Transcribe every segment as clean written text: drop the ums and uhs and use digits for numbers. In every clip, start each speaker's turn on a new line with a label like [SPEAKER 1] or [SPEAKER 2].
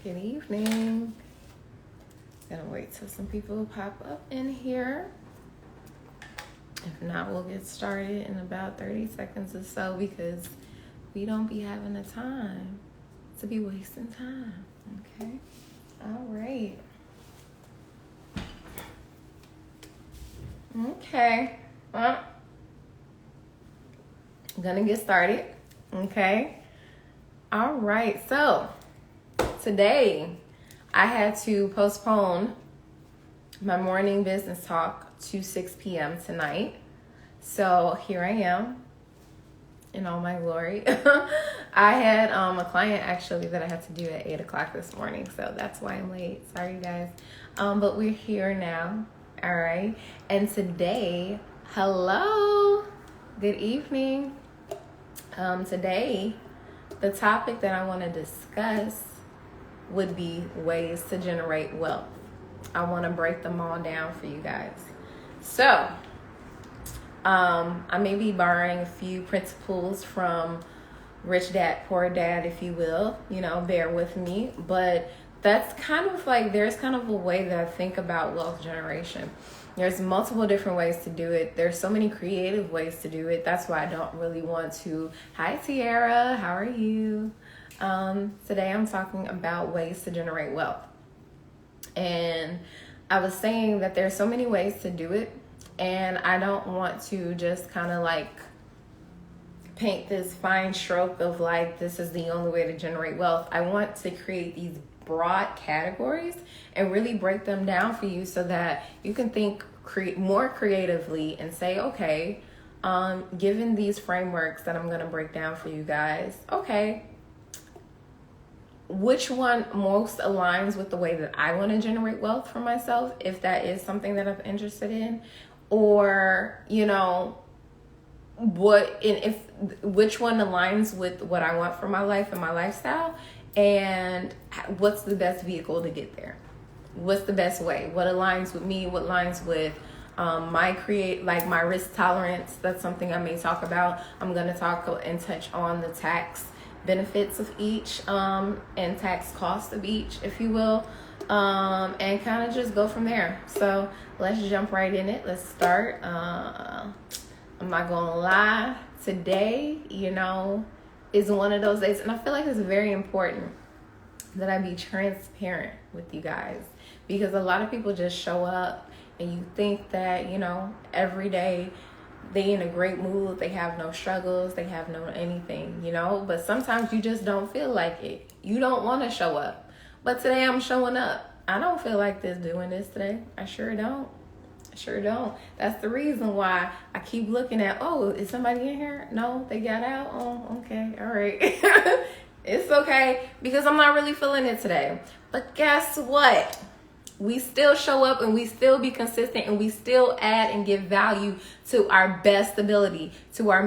[SPEAKER 1] Good evening. Gonna wait till some people pop up in here. If not, we'll get started in about 30 seconds or so because we don't be having the time to be wasting time. Okay. All right. Okay. Well, I'm gonna get started. Okay. All right. So today I had to postpone my morning business talk to 6 p.m. tonight. So here I am in all my glory. I had a client actually that I had to do at 8 o'clock this morning. So that's why I'm late. Sorry, guys. But we're here now. All right. And today, hello. Good evening. Today, the topic that I want to discuss would be ways to generate wealth. I want to break them all down for you guys. So, I may be borrowing a few principles from Rich Dad, Poor Dad, if you will. You know, bear with me. But that's kind of like, there's kind of a way that I think about wealth generation. There's multiple different ways to do it. There's so many creative ways to do it. That's why I don't really want to. Hi, Tiara. How are you? Today I'm talking about ways to generate wealth. And I was saying that there's so many ways to do it. And I don't want to just kind of like paint this fine stroke of like, this is the only way to generate wealth. I want to create these broad categories and really break them down for you so that you can think more creatively and say, okay, given these frameworks that I'm going to break down for you guys, okay, which one most aligns with the way that I want to generate wealth for myself, if that is something that I'm interested in, or, you know, which one aligns with what I want for my life and my lifestyle, and what's the best vehicle to get there? What's the best way? What aligns with me? What aligns with my risk tolerance? That's something I may talk about. I'm going to talk and touch on the tax benefits of each and tax cost of each, if you will, and kind of just go from there. So let's jump right in it. Let's start. I'm not going to lie. Today, you know, is one of those days, and I feel like it's very important that I be transparent with you guys, because a lot of people just show up and you think that, you know, every day they in a great mood, they have no struggles, they have no anything, you know, but sometimes you just don't feel like it. You don't want to show up. But today I'm showing up. I don't feel like doing this today. I sure don't. That's the reason why I keep looking at, oh, is somebody in here? No, they got out. Oh, okay. All right. It's okay, because I'm not really feeling it today. But guess what? We still show up and we still be consistent and we still add and give value to our best ability, to our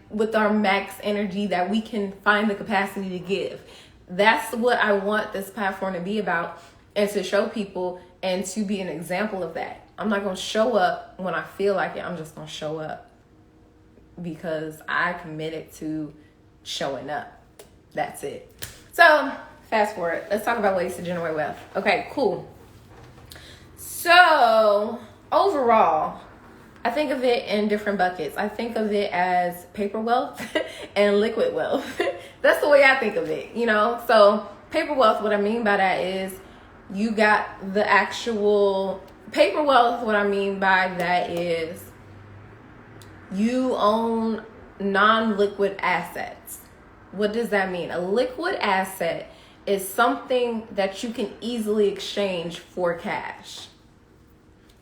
[SPEAKER 1] with our max energy that we can find the capacity to give. That's what I want this platform to be about, and to show people and to be an example of that. I'm not going to show up when I feel like it. I'm just going to show up because I committed to showing up. That's it. So fast forward. Let's talk about ways to generate wealth. Okay, cool. So overall, I think of it in different buckets. I think of it as paper wealth and liquid wealth. That's the way I think of it, you know? So paper wealth, what I mean by that is you got the actual paper wealth. What I mean by that is you own non-liquid assets. What does that mean? A liquid asset is something that you can easily exchange for cash.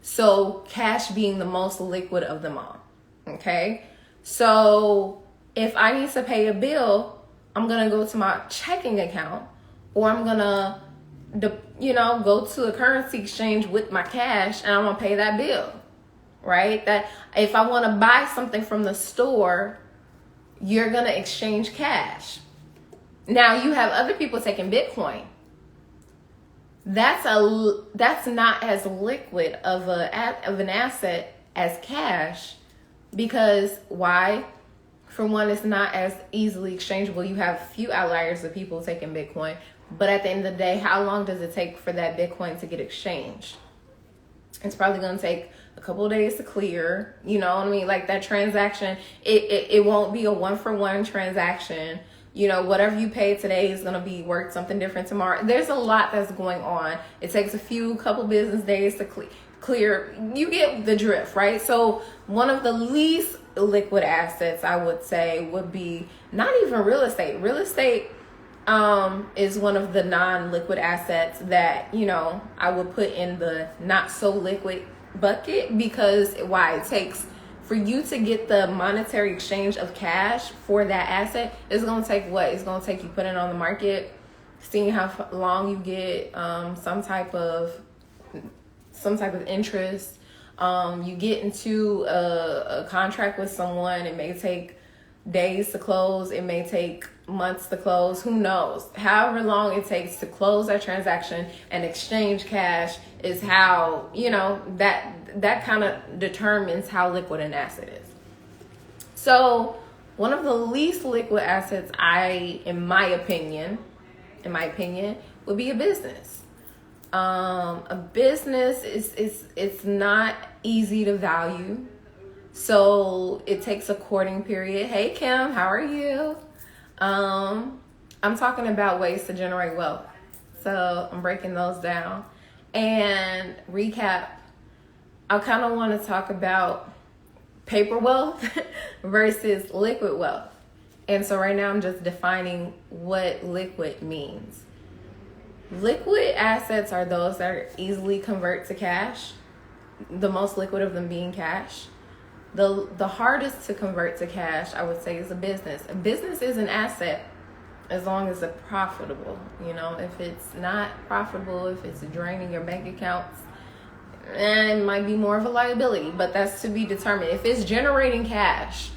[SPEAKER 1] So cash being the most liquid of them all. Okay. So if I need to pay a bill, I'm going to go to my checking account, or I'm going to, go to a currency exchange with my cash, and I'm going to pay that bill, right? That if I want to buy something from the store, you're going to exchange cash. Now you have other people taking Bitcoin. That's not as liquid of an asset as cash, because why? For one, it's not as easily exchangeable. You have a few outliers of people taking Bitcoin, but at the end of the day, how long does it take for that Bitcoin to get exchanged? It's probably going to take a couple of days to clear. You know what I mean? Like that transaction, it won't be a 1-for-1 transaction. You know, whatever you pay today is going to be worth something different tomorrow. There's a lot that's going on. It takes a couple business days to clear. You get the drift, right? So one of the least liquid assets, I would say, would be not even real estate. Real estate is one of the non-liquid assets that, you know, I would put in the not so liquid bucket, because why? It takes, for you to get the monetary exchange of cash for that asset, it's going to take what? It's going to take you putting it on the market, seeing how long you get some type of interest. You get into a contract with someone. It may take days to close. It may take months to close. Who knows? However long it takes to close that transaction and exchange cash is how, you know, that kind of determines how liquid an asset is. So one of the least liquid assets, in my opinion, would be a business. A business it's not easy to value. So it takes a courting period. Hey Kim, how are you? I'm talking about ways to generate wealth. So I'm breaking those down. And recap, I kind of want to talk about paper wealth versus liquid wealth. And so right now I'm just defining what liquid means. Liquid assets are those that are easily convert to cash. The most liquid of them being cash. The hardest to convert to cash, I would say, is a business. A business is an asset as long as it's profitable. You know, if it's not profitable, if it's draining your bank accounts, it might be more of a liability, but that's to be determined. If it's generating cash,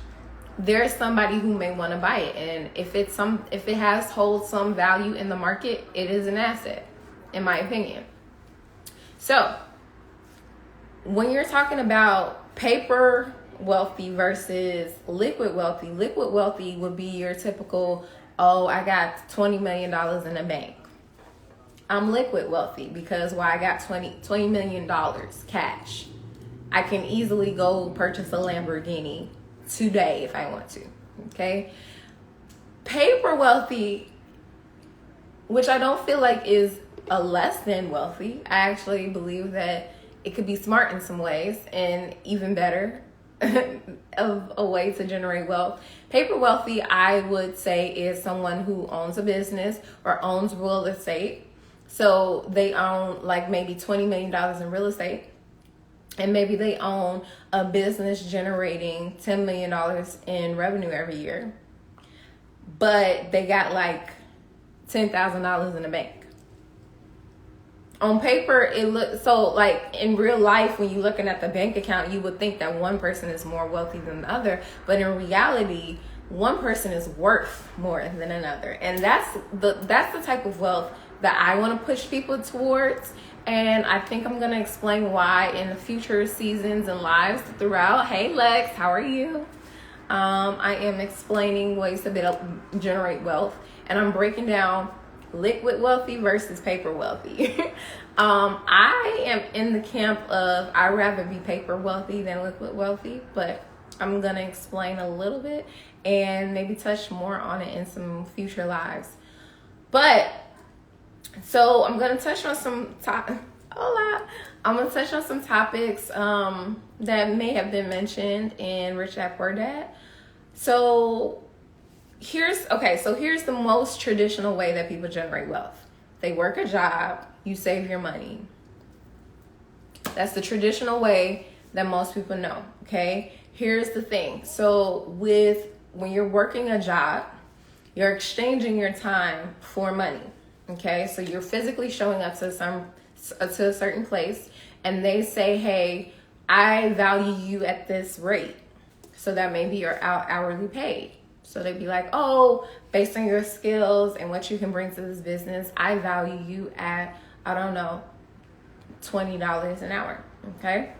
[SPEAKER 1] there's somebody who may want to buy it. And if it holds some value in the market, it is an asset, in my opinion. So when you're talking about paper wealthy versus liquid wealthy would be your typical, oh, I got $20 million in the bank. I'm liquid wealthy because I got $20 million cash. I can easily go purchase a Lamborghini today if I want to. Okay. Paper wealthy, which I don't feel like is a less than wealthy. I actually believe that it could be smart in some ways and even better of a way to generate wealth. Paper wealthy, I would say, is someone who owns a business or owns real estate. So they own like maybe $20 million in real estate, and maybe they own a business generating $10 million in revenue every year, but they got like $10,000 in the bank. On paper, it looks so, like in real life, when you're looking at the bank account, you would think that one person is more wealthy than the other. But in reality, one person is worth more than another. And that's the type of wealth that I want to push people towards. And I think I'm going to explain why in the future seasons and lives throughout. Hey, Lex, how are you? I am explaining ways to generate wealth. And I'm breaking down liquid wealthy versus paper wealthy. I am in the camp of I'd rather be paper wealthy than liquid wealthy, but I'm going to explain a little bit and maybe touch more on it in some future lives. But so I'm going to touch on some I'm going to touch on some topics that may have been mentioned in Rich Dad Poor Dad. So here's the most traditional way that people generate wealth. They work a job, you save your money. That's the traditional way that most people know, okay? Here's the thing. So when you're working a job, you're exchanging your time for money, okay? So you're physically showing up to a certain place, and they say, hey, I value you at this rate. So that may be your hourly paid. So they'd be like, oh, based on your skills and what you can bring to this business, I value you at, I don't know, $20 an hour, okay?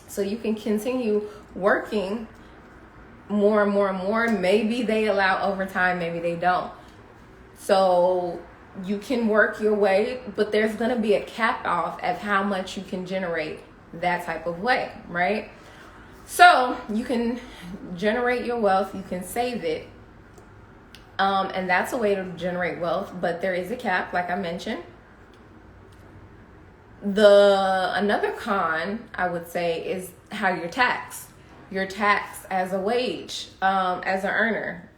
[SPEAKER 1] So you can continue working more and more and more. Maybe they allow overtime, maybe they don't. So you can work your way, but there's going to be a cap off of how much you can generate that type of way, right? So you can generate your wealth, you can save it, and that's a way to generate wealth, but there is a cap, like I mentioned. Another con, I would say, is how you're taxed. You're taxed as a wage, as an earner.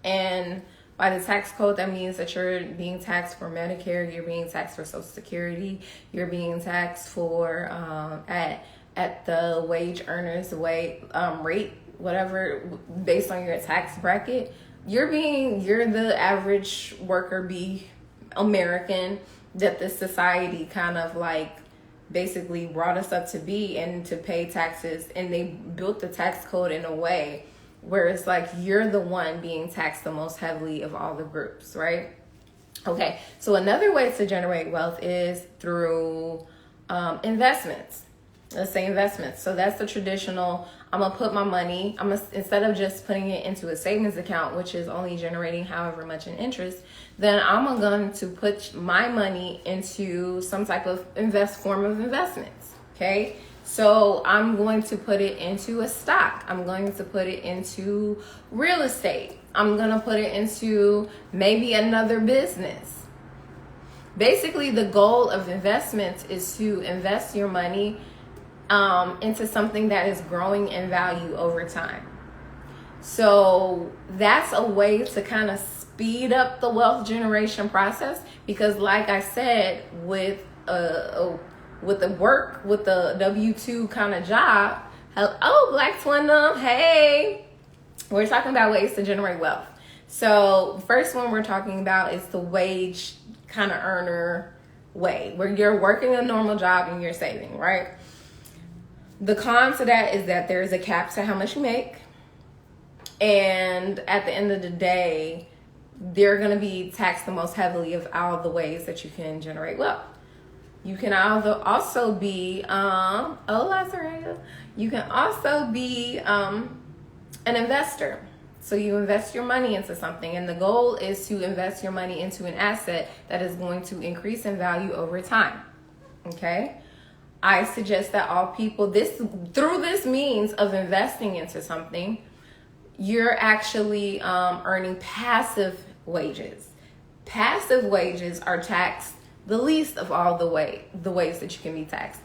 [SPEAKER 1] And by the tax code, that means that you're being taxed for Medicare, you're being taxed for Social Security, you're being taxed for at the wage earners rate, whatever, based on your tax bracket. You're the average worker bee American that this society kind of like basically brought us up to be and to pay taxes, and they built the tax code in a way where it's like you're the one being taxed the most heavily of all the groups, right? Okay, so another way to generate wealth is through investments. Let's say investments. So that's the traditional, I'm going to put my money, instead of just putting it into a savings account, which is only generating however much in interest, then I'm going to put my money into some type of form of investments. Okay. So I'm going to put it into a stock. I'm going to put it into real estate. I'm going to put it into maybe another business. Basically, the goal of investments is to invest your money into something that is growing in value over time. So that's a way to kind of speed up the wealth generation process, because like I said, with the W-2 kind of job, Black Twindom, hey, we're talking about ways to generate wealth. So first one we're talking about is the wage kind of earner way, where you're working a normal job and you're saving, right? The con to that is that there is a cap to how much you make. And at the end of the day, they're going to be taxed the most heavily of all the ways that you can generate wealth. You can also be, you can also be an investor. So you invest your money into something, and the goal is to invest your money into an asset that is going to increase in value over time. Okay? I suggest that all people, through this means of investing into something, you're actually earning passive wages. Passive wages are taxed the least of all the ways that you can be taxed.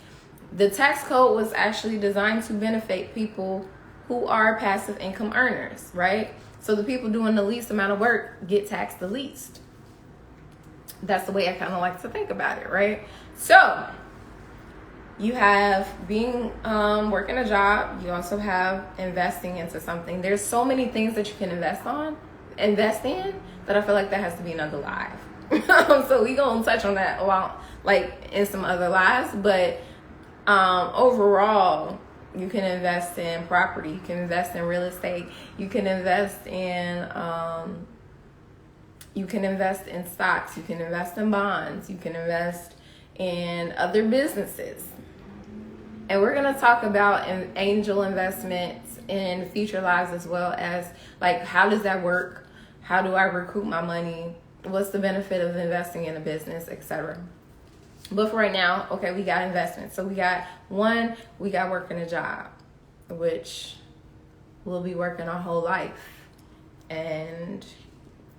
[SPEAKER 1] The tax code was actually designed to benefit people who are passive income earners, right? So the people doing the least amount of work get taxed the least. That's the way I kind of like to think about it, right? So you have working a job. You also have investing into something. There's so many things that you can invest in, that I feel like that has to be another live. So we gonna touch on that a lot, like in some other lives. But overall, you can invest in property. You can invest in real estate. You can invest in stocks. You can invest in bonds. You can invest in other businesses. And we're going to talk about angel investments in future lives, as well as like, how does that work? How do I recoup my money? What's the benefit of investing in a business, etc. But for right now, okay, we got investments. So we got working a job, which we'll be working our whole life. And,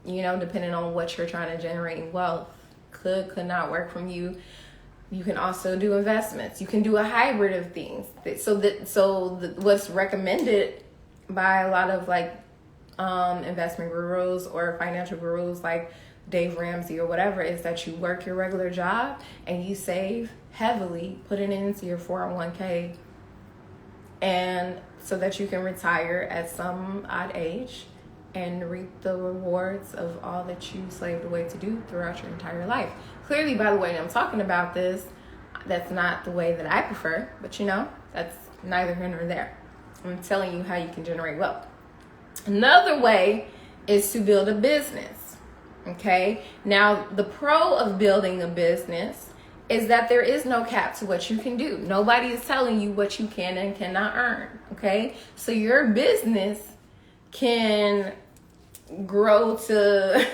[SPEAKER 1] depending on what you're trying to generate in wealth, could not work from you. You can also do investments. You can do a hybrid of things. What's recommended by a lot of investment gurus or financial gurus like Dave Ramsey or whatever is that you work your regular job and you save heavily, put it into your 401k, and so that you can retire at some odd age and reap the rewards of all that you slaved away to do throughout your entire life. Clearly, by the way I'm talking about this, that's not the way that I prefer, but that's neither here nor there. I'm telling you how you can generate wealth. Another way is to build a business. Okay? Now, the pro of building a business is that there is no cap to what you can do. Nobody is telling you what you can and cannot earn. Okay? So your business can grow to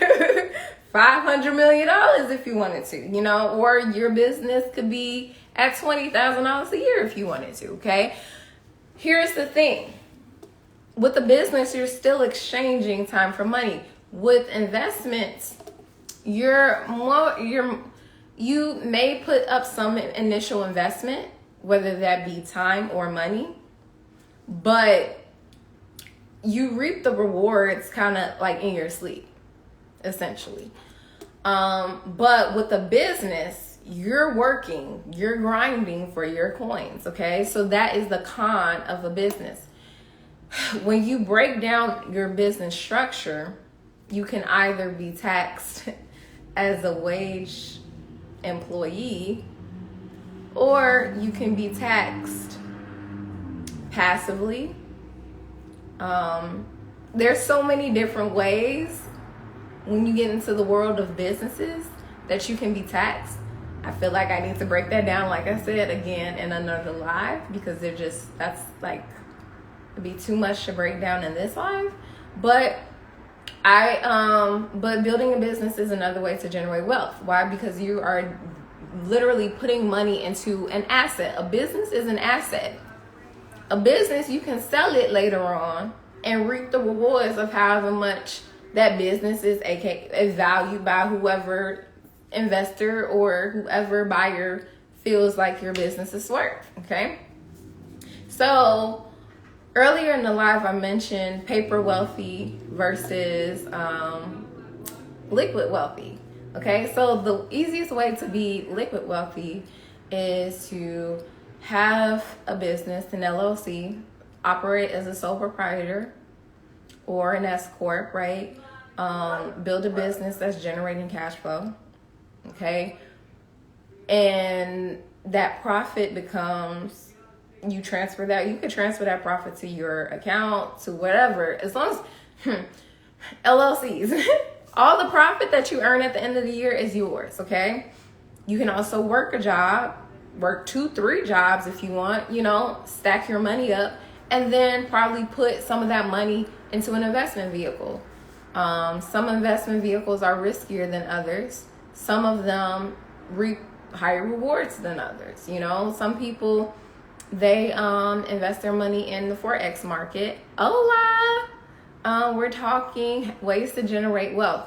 [SPEAKER 1] $500 million if you wanted to, you know, or your business could be at $20,000 a year if you wanted to. Okay. Here's the thing. With the business, you're still exchanging time for money. With investments, you may put up some initial investment, whether that be time or money, but you reap the rewards kind of like in your sleep, essentially. But with the business, you're working, you're grinding for your coins. Okay. So that is the con of a business. When you break down your business structure, you can either be taxed as a wage employee, or you can be taxed passively. There's so many different ways when you get into the world of businesses that you can be taxed. I feel like I need to break that down, like I said, again in another live, because that's like, it'd be too much to break down in this live. But but building a business is another way to generate wealth. Why? Because you are literally putting money into an asset. A business is an asset. A business, you can sell it later on and reap the rewards of however much that business is valued by whoever investor or whoever buyer feels like your business is worth. Okay. So earlier in the live, I mentioned paper wealthy versus liquid wealthy. Okay, so the easiest way to be liquid wealthy is to have a business, an LLC, operate as a sole proprietor or an S corp, right? Build a business that's generating cash flow. Okay, and that profit becomes, you can transfer that profit to your account, to whatever, as long as LLCs, all the profit that you earn at the end of the year is yours. Okay. You can also work a job, work 2-3 jobs if you want, you know, stack your money up, and then probably put some of that money into an investment vehicle. Some investment vehicles are riskier than others. Some of them reap higher rewards than others. You know, some people, they invest their money in the Forex market. We're talking ways to generate wealth.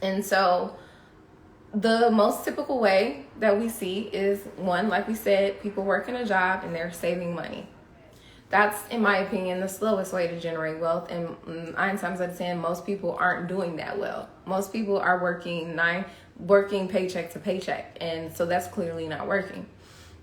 [SPEAKER 1] And so the most typical way that we see is, one, like we said, people working a job and they're saving money. That's, in my opinion, the slowest way to generate wealth. And 9 times out of 10, most people aren't doing that well. Most people are working paycheck to paycheck. And so that's clearly not working.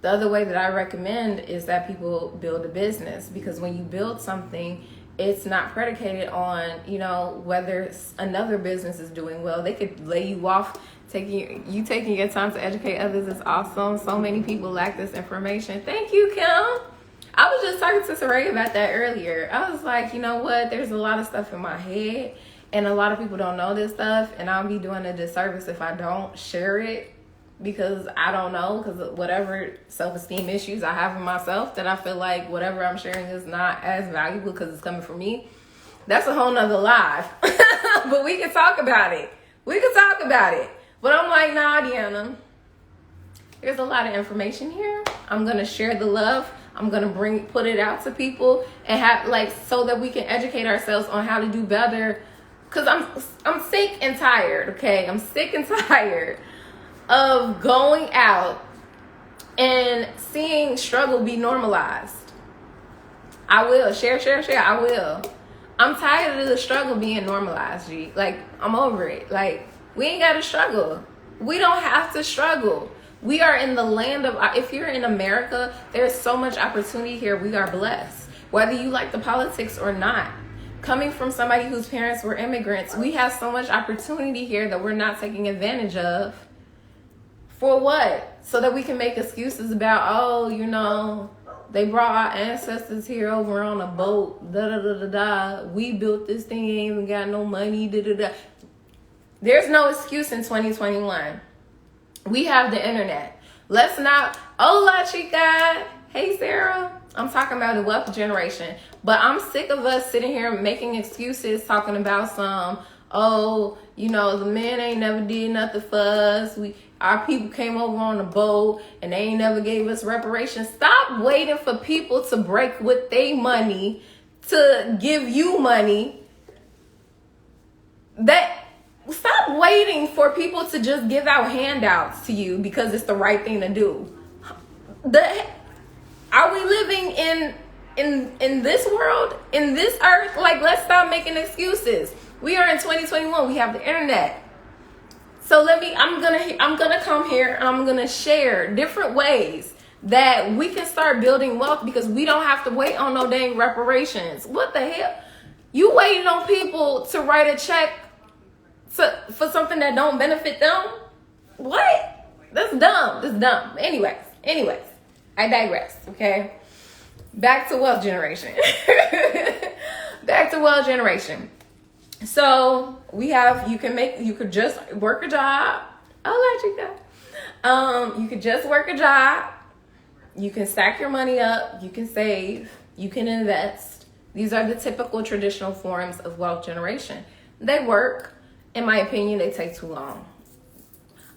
[SPEAKER 1] The other way that I recommend is that people build a business, because when you build something, it's not predicated on, you know, whether another business is doing well. They could lay you off. Taking your time to educate others is awesome. So many people lack this information. Thank you, Kim. I was just talking to Saray about that earlier. I was like, you know what? There's a lot of stuff in my head, and a lot of people don't know this stuff, and I'll be doing a disservice if I don't share it, because I don't know, because of whatever self-esteem issues I have in myself, that I feel like whatever I'm sharing is not as valuable because it's coming from me. That's a whole nother live. But we can talk about it. But I'm like, nah, Deanna, there's a lot of information here. I'm going to share the love. I'm going to put it out to people and have, like, so that we can educate ourselves on how to do better. Because I'm sick and tired, okay? I'm sick and tired of going out and seeing struggle be normalized. I will share. I will. I'm tired of the struggle being normalized, G. Like, I'm over it. Like, we ain't got to struggle. We don't have to struggle. We are in the land of, if you're in America, there's so much opportunity here. We are blessed. Whether you like the politics or not. Coming from somebody whose parents were immigrants, we have so much opportunity here that we're not taking advantage of. For what? So that we can make excuses about, oh, you know, they brought our ancestors here over on a boat, we built this thing, ain't even got no money, There's no excuse in 2021. We have the internet. Let's not, hola chica, Hey, Sarah. I'm talking about the wealth generation. But I'm sick of us sitting here making excuses, talking about the men ain't never did nothing for us. Our people came over on a boat and they ain't never gave us reparations. Stop waiting for people to break with their money to give you money. Stop waiting for people to just give out handouts to you because it's the right thing to do. Are we living in this world, in this earth? Like, let's stop making excuses. We are in 2021. We have the internet. So I'm gonna come here and I'm gonna share different ways that we can start building wealth because we don't have to wait on no dang reparations. What the hell? You waiting on people to write a check for something that don't benefit them? What? That's dumb. That's dumb. Anyways, I digress, okay? Back to wealth generation. Back to wealth generation. So you could just work a job. I'll let you go. You could just work a job. You can stack your money up. You can save. You can invest. These are the typical traditional forms of wealth generation. They work. In my opinion, they take too long.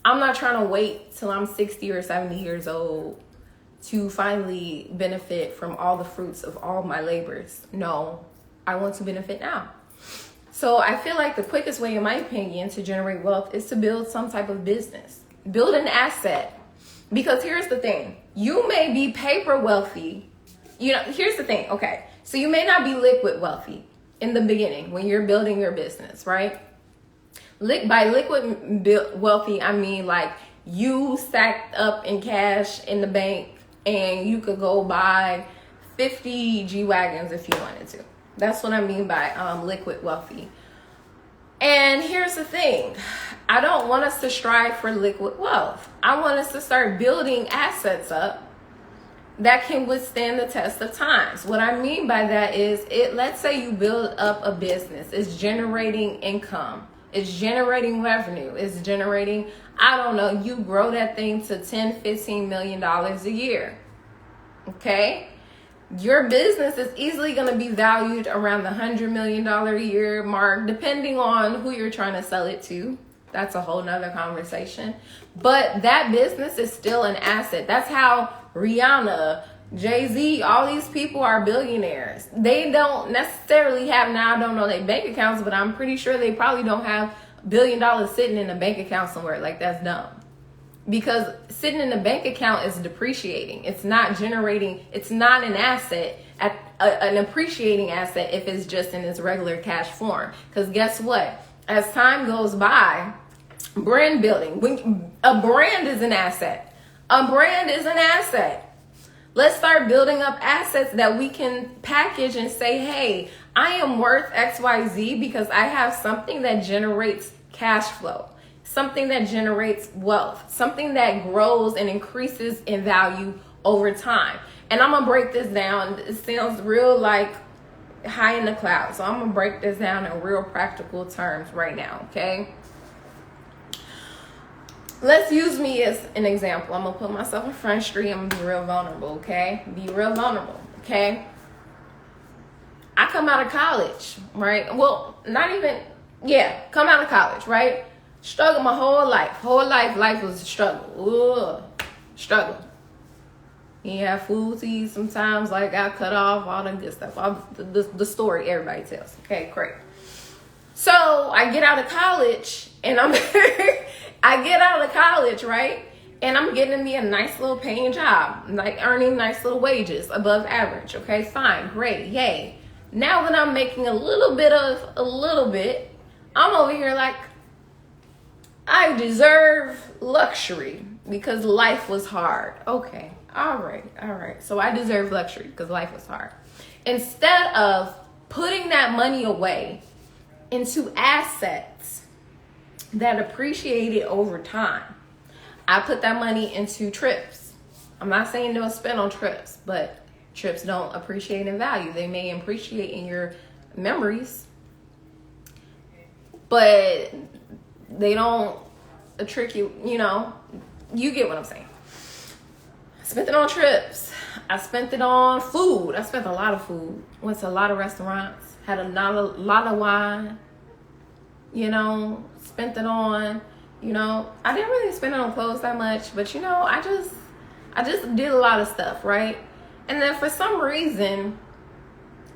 [SPEAKER 1] I'm not trying to wait till I'm 60 or 70 years old to finally benefit from all the fruits of all my labors. No, I want to benefit now. So I feel like the quickest way, in my opinion, to generate wealth is to build some type of business. Build an asset. Because here's the thing. You may be paper wealthy. Here's the thing. Okay. So you may not be liquid wealthy in the beginning when you're building your business, right? By liquid wealthy, I mean like you stacked up in cash in the bank and you could go buy 50 G-Wagons if you wanted to. That's what I mean by liquid wealthy. And here's the thing. I don't want us to strive for liquid wealth. I want us to start building assets up that can withstand the test of times. What I mean by that is, let's say you build up a business. It's generating income. It's generating revenue. It's generating, you grow that thing to $10, $15 million a year. Okay? Your business is easily going to be valued around the $100 million a year mark, depending on who you're trying to sell it to. That's a whole nother conversation. But that business is still an asset. That's how Rihanna, Jay-Z, all these people are billionaires. They don't necessarily have, now I don't know their bank accounts, but I'm pretty sure they probably don't have $1 billion sitting in a bank account somewhere. Like, that's dumb. Because sitting in a bank account is depreciating. It's not generating, it's not an asset, an appreciating asset if it's just in its regular cash form. Because guess what? As time goes by, brand building, a brand is an asset. A brand is an asset. Let's start building up assets that we can package and say, hey, I am worth XYZ because I have something that generates cash flow, something that generates wealth, something that grows and increases in value over time. And I'm going to break this down. It sounds real like high in the clouds. So I'm going to break this down in real practical terms right now, okay? Let's use me as an example. I'm going to put myself in Front Street. I'm going to be real vulnerable, okay? Be real vulnerable, okay? I come out of college, right? Well, come out of college, right? Struggle my whole life. Life was a struggle. Struggle. You have food to eat sometimes, like got cut off, all that good stuff. The story everybody tells. Okay, great. So I get out of college and right? And I'm getting me a nice little paying job, like earning nice little wages above average. Okay, fine, great, yay. Now that I'm making a little bit, I'm over here like, I deserve luxury because life was hard. Okay, all right. So I deserve luxury because life was hard. Instead of putting that money away into assets that appreciated over time, I put that money into trips. I'm not saying don't spend on trips, but trips don't appreciate in value. They may appreciate in your memories, but they don't trick you, you get what I'm saying. spent it on trips. I spent it on food. I spent a lot of food. Went to a lot of restaurants. Had a lot of wine. You know, spent it on, you know, I didn't really spend it on clothes that much, but you know, I just did a lot of stuff, right? And then for some reason,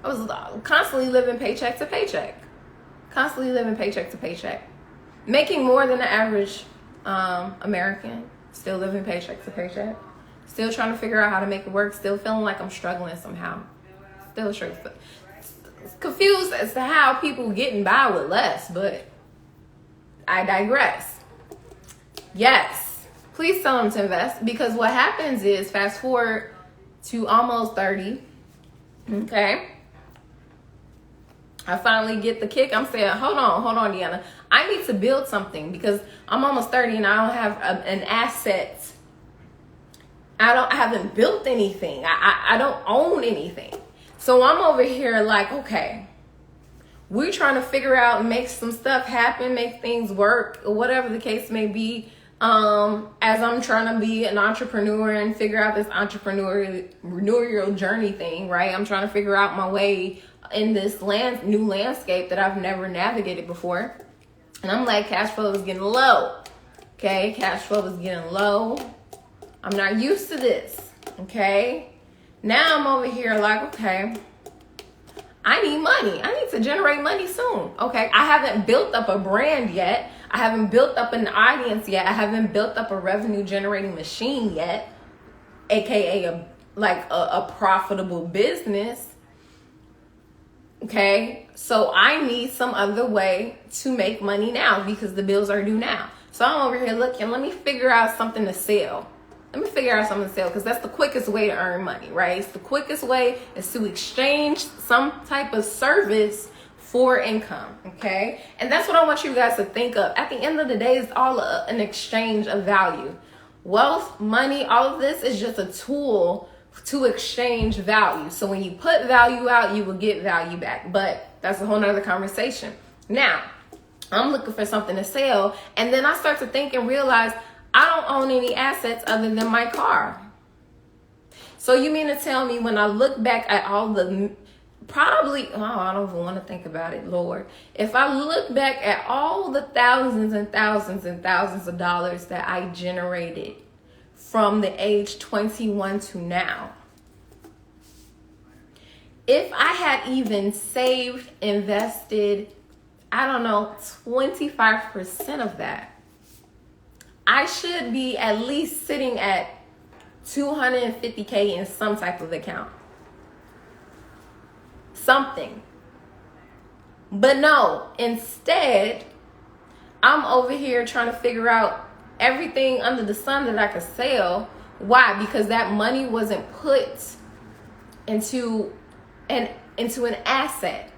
[SPEAKER 1] I was constantly living paycheck to paycheck. Constantly living paycheck to paycheck. Making more than the average American. Still living paycheck to paycheck. Still trying to figure out how to make it work. Still feeling like I'm struggling somehow. Still struggling. Confused as to how people getting by with less, but I digress. Yes, please tell them to invest, because what happens is, fast forward to almost 30, okay? I finally get the kick. I'm saying, hold on, Deanna. I need to build something because I'm almost 30 and I don't have an asset. I haven't built anything. I don't own anything. So I'm over here like, okay, we're trying to figure out and make some stuff happen, make things work, or whatever the case may be. As I'm trying to be an entrepreneur and figure out this entrepreneurial journey thing, right? I'm trying to figure out my way in this new landscape that I've never navigated before. And I'm like, cash flow is getting low. Okay, cash flow is getting low. I'm not used to this. Okay. Now I'm over here like, okay, I need money. I need to generate money soon. Okay. I haven't built up a brand yet. I haven't built up an audience yet. I haven't built up a revenue generating machine yet, aka a profitable business. Okay. So I need some other way to make money now because the bills are due now. So I'm over here looking, let me figure out something to sell. Because that's the quickest way to earn money, right? It's the quickest way is to exchange some type of service for income, okay? And that's what I want you guys to think of. At the end of the day, it's all an exchange of value. Wealth, money, all of this is just a tool to exchange value. So when you put value out, you will get value back. But that's a whole nother conversation. Now, I'm looking for something to sell. And then I start to think and realize I don't own any assets other than my car. So you mean to tell me when I look back at all the I don't even want to think about it, Lord. If I look back at all the thousands and thousands and thousands of dollars that I generated from the age 21 to now, if I had even saved, invested, 25% of that, I should be at least sitting at $250K in some type of account. Something. But no, instead, I'm over here trying to figure out everything under the sun that I could sell. Why? Because that money wasn't put into an asset.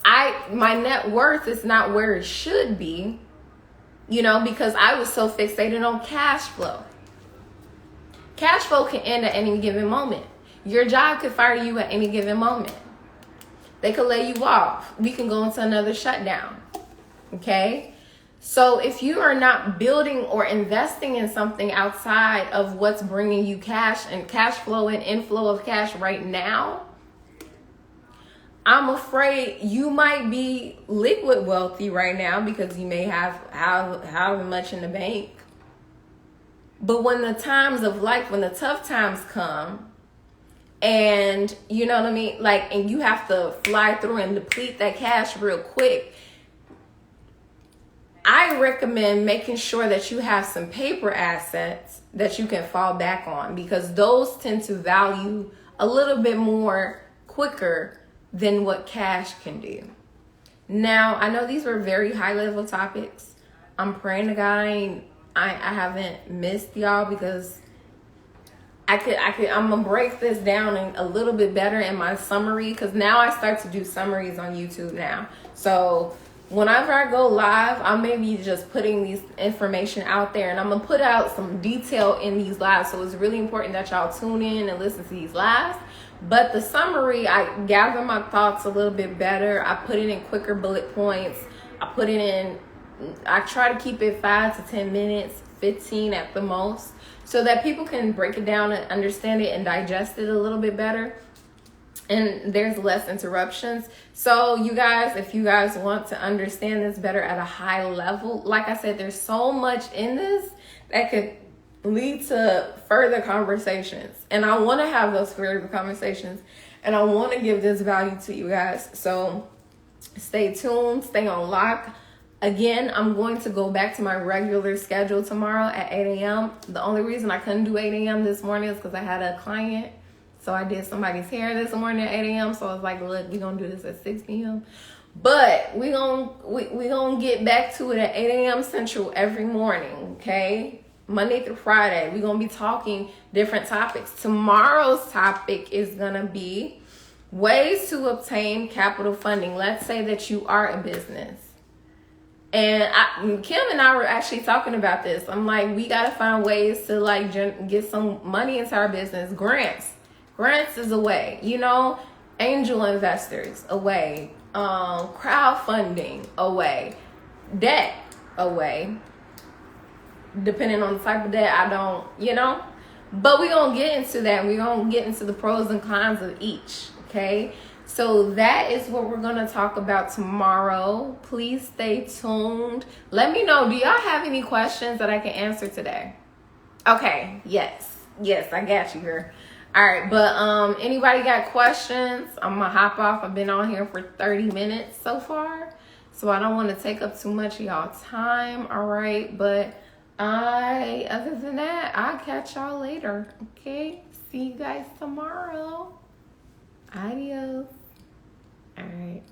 [SPEAKER 1] My net worth is not where it should be. Because I was so fixated on cash flow. Cash flow can end at any given moment. Your job could fire you at any given moment. They could lay you off. We can go into another shutdown. Okay? So if you are not building or investing in something outside of what's bringing you cash and cash flow and inflow of cash right now, I'm afraid you might be liquid wealthy right now because you may have however much in the bank. But when the times of life, when the tough times come, and you know what I mean? And you have to fly through and deplete that cash real quick, I recommend making sure that you have some paper assets that you can fall back on, because those tend to value a little bit more quicker than what cash can do. Now, I know these were very high level topics. I'm praying to God I haven't missed y'all, because I'm gonna break this down a little bit better in my summary, because now I start to do summaries on YouTube now. So whenever I go live, I may be just putting these information out there, and I'm gonna put out some detail in these lives. So it's really important that y'all tune in and listen to these lives. But the summary, I gather my thoughts a little bit better. I put it in quicker bullet points. I try to keep it 5 to 10 minutes, 15 at the most, so that people can break it down and understand it and digest it a little bit better. And there's less interruptions. So you guys, if you guys want to understand this better at a high level, like I said, there's so much in this that could lead to further conversations. And I want to have those further conversations. And I want to give this value to you guys. So stay tuned, stay on lock. Again, I'm going to go back to my regular schedule tomorrow at 8 a.m. The only reason I couldn't do 8 a.m. this morning is because I had a client. So I did somebody's hair this morning at 8 a.m. So I was like, look, we're going to do this at 6 p.m. But we gonna get back to it at 8 a.m. Central every morning, okay? Monday through Friday. We're going to be talking different topics. Tomorrow's topic is going to be ways to obtain capital funding. Let's say that you are a business. And Kim and I were actually talking about this. I'm like, we got to find ways to like get some money into our business. Grants is a way, you know, angel investors a way, crowdfunding a way, debt a way, depending on the type of debt. I don't, you know, but we're going to get into that. We're going to get into the pros and cons of each. Okay. So that is what we're going to talk about tomorrow. Please stay tuned. Let me know. Do y'all have any questions that I can answer today? Okay. Yes, I got you here. All right, but anybody got questions? I'm gonna hop off. I've been on here for 30 minutes so far, so I don't want to take up too much of y'all time. All right, but other than that, I'll catch y'all later. Okay, see you guys tomorrow. Adios. All right.